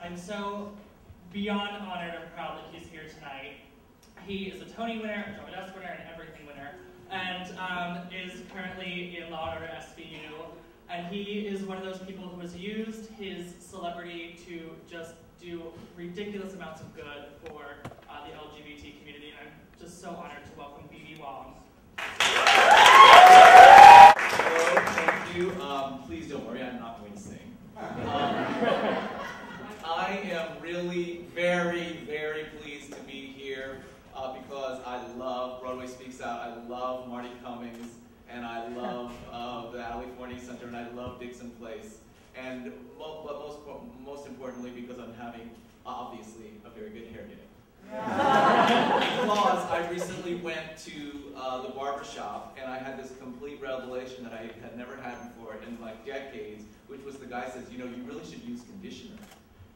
I'm so beyond honored and proud that he's here tonight. He is a Tony winner, a Drama Desk winner, and everything winner, and is currently in Law & Order SVU. And he is one of those people who has used his celebrity to just do ridiculous amounts of good for the LGBT community. And I'm just so honored to welcome B.B. Wong. Hello, thank you. Please don't worry, I'm not going to sing. I am really very, very pleased to be here because I love Broadway Speaks Out. I love Martin Cummings, and I love the Forney Center, and I love Dixon Place. And most importantly, because I'm having, obviously, a very good hair day. Because I recently went to the barber shop, and I had this complete revelation that I had never had before in like decades, which was the guy says, you know, you really should use conditioner.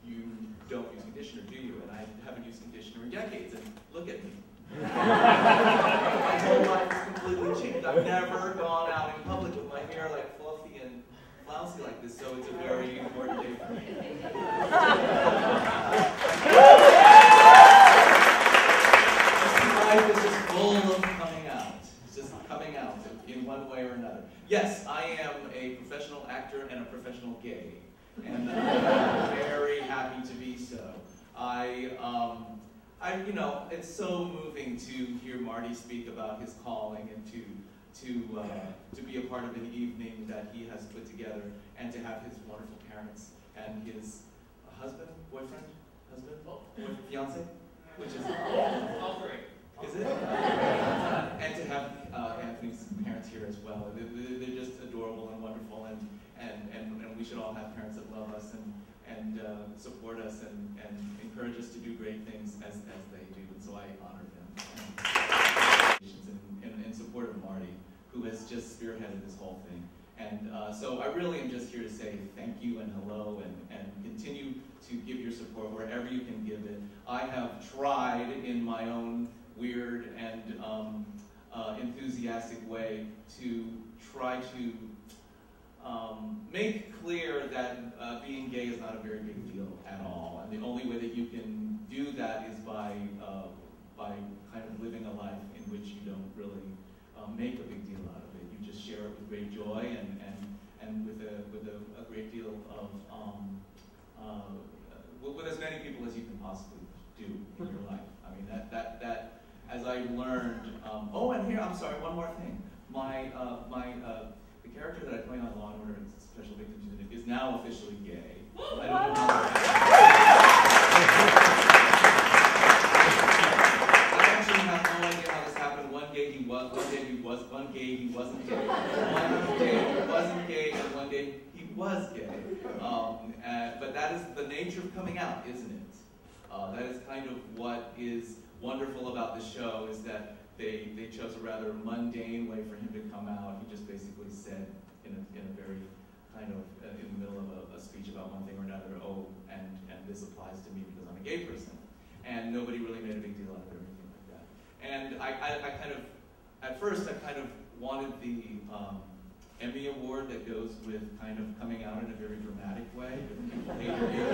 You don't use conditioner, do you? And I haven't used conditioner in decades, and look at me. My whole life is completely changed. I've never gone out in public with my hair like fluffy and flouncy like this, so it's a very important day for me. Life is just full of coming out. It's just coming out in one way or another. Yes, I am a professional actor and a professional gay, and I'm very happy to be so. You know, it's so moving to hear Marty speak about his calling and to be a part of an evening that he has put together, and to have his wonderful parents and his husband, fiance, which is All three. Is it? And to have Anthony's parents here as well. They're just adorable and wonderful, and we should all have parents that love us and support us and encourage us to do great things as they do. And so I honor them. And in support of Marty, who has just spearheaded this whole thing. And so I really am just here to say thank you and hello, and continue to give your support wherever you can give it. I have tried in my own weird and enthusiastic way to try to make clear that being gay is not a very big deal at all, and the only way that you can do that is by kind of living a life in which you don't really make a big deal out of it. You just share it with great joy and with a great deal of with as many people as you can possibly do in your life. I mean that as I learned. Oh, and here I'm sorry, one more thing. The character that I play on Law & Order and Special Victims Unit is now officially gay. I don't know how I actually have no idea how this happened. One day he was, one day he wasn't gay. One day he wasn't gay, and one day he was gay. But that is the nature of coming out, isn't it? That is kind of what is wonderful about the show, is that they chose a rather mundane way for him to come out. He just basically said in a very kind of in the middle of a speech about one thing or another, oh, and this applies to me because I'm a gay person. And nobody really made a big deal out of it or anything like that. And I kind of, at first I kind of wanted the Emmy Award that goes with kind of coming out in a very dramatic way, with people hating you,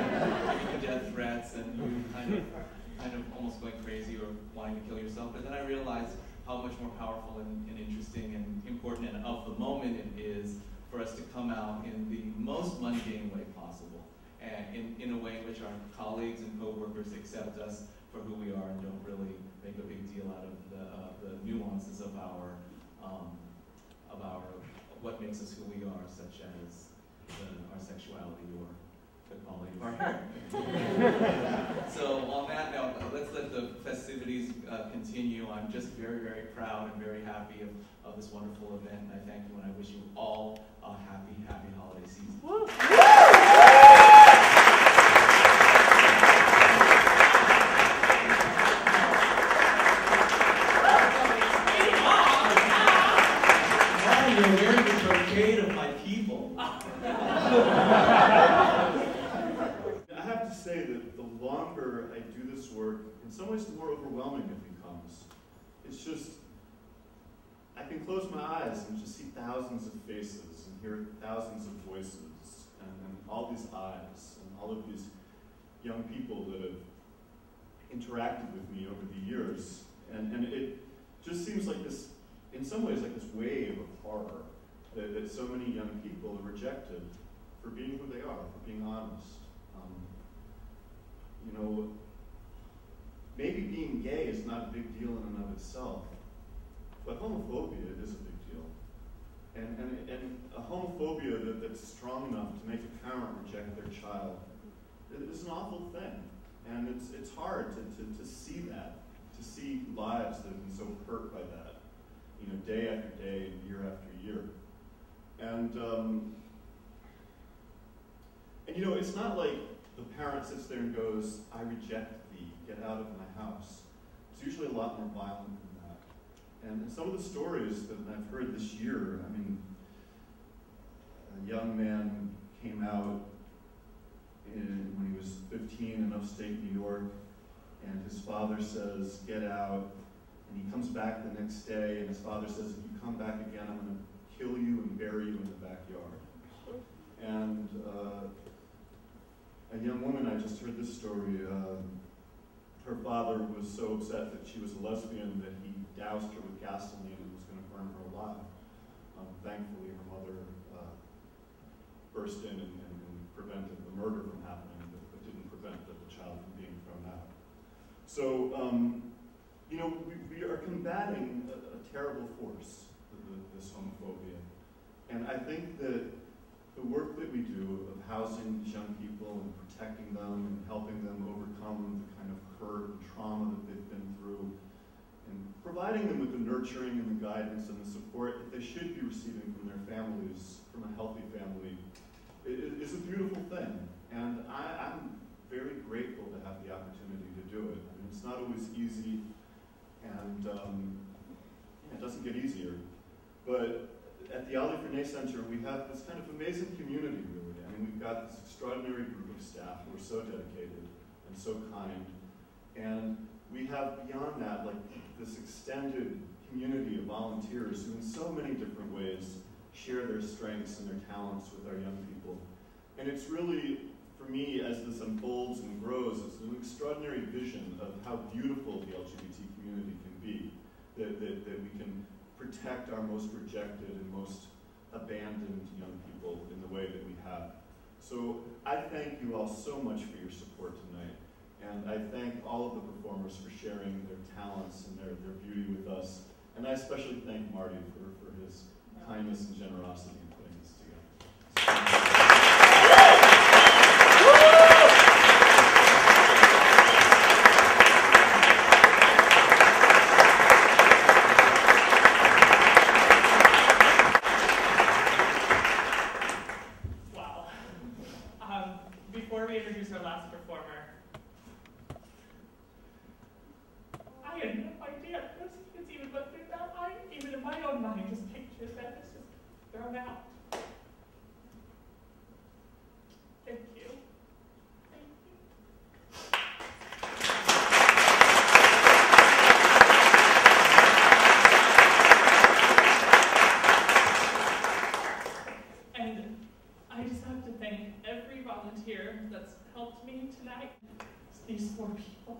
giving you death threats, and you kind of almost going crazy or wanting to kill yourself. But then I realized how much more powerful and interesting and important and of the moment it is for us to come out in the most mundane way possible, and in a way in which our colleagues and co-workers accept us for who we are and don't really make a big deal out of the nuances of our what makes us who we are, such as our sexuality or the quality of our hair. So on that note, let's let the festivities continue. I'm just very, very proud and very happy of this wonderful event, and I thank you, and I wish you all a happy, happy holiday season. Woo! You're wearing the brocade of my people. I have to say that the longer I do this work, in some ways the more overwhelming it becomes. It's just, I can close my eyes and just see thousands of faces and hear thousands of voices and all these eyes and all of these young people that have interacted with me over the years, and it just seems like this, in some ways, like this wave of horror that so many young people are rejected for being who they are, for being honest. You know, maybe being gay is not a big deal in and of itself, but homophobia is a big deal. And a homophobia that's strong enough to make a parent reject their child is an awful thing. And it's hard to see that, to see lives that have been so hurt by that, you know, day after day, year after year. And you know, it's not like the parent sits there and goes, "I reject thee, get out of my house." It's usually a lot more violent than that. And some of the stories that I've heard this year, I mean, a young man came out when he was 15 in upstate New York, and his father says, "Get out." And he comes back the next day, and his father says, "If you come back again, I'm going to kill you and bury you in the backyard." And a young woman, I just heard this story, her father was so upset that she was a lesbian that he doused her with gasoline and was going to burn her alive. Thankfully, her mother burst in and prevented the murder from happening, but didn't prevent the child from being thrown out. So, you know, we are combating a terrible force, this homophobia. And I think that the work that we do of housing these young people and protecting them and helping them overcome the kind of hurt and trauma that they've been through, and providing them with the nurturing and the guidance and the support that they should be receiving from their families, from a healthy family, is a beautiful thing. And I'm very grateful to have the opportunity to do it. I mean, it's not always easy, and it doesn't get easier. But at the Ali Forney Center, we have this kind of amazing community, really. I mean, we've got this extraordinary group of staff who are so dedicated and so kind. And we have beyond that, like, this extended community of volunteers who in so many different ways share their strengths and their talents with our young people. And it's really, for me, as this unfolds and grows, it's an extraordinary vision of how beautiful the LGBT community can be, that we can protect our most rejected and most abandoned young people in the way that we have. So I thank you all so much for your support tonight. And I thank all of the performers for sharing their talents and their beauty with us. And I especially thank Marty for his kindness and generosity in putting this together. Before we introduce our last performer, I had no idea those kids even went through that. Even in my own mind, just pictures that it's just thrown out. Thank you. Thank you. And I just have to thank every volunteer that's helped me tonight. It's these 4 people.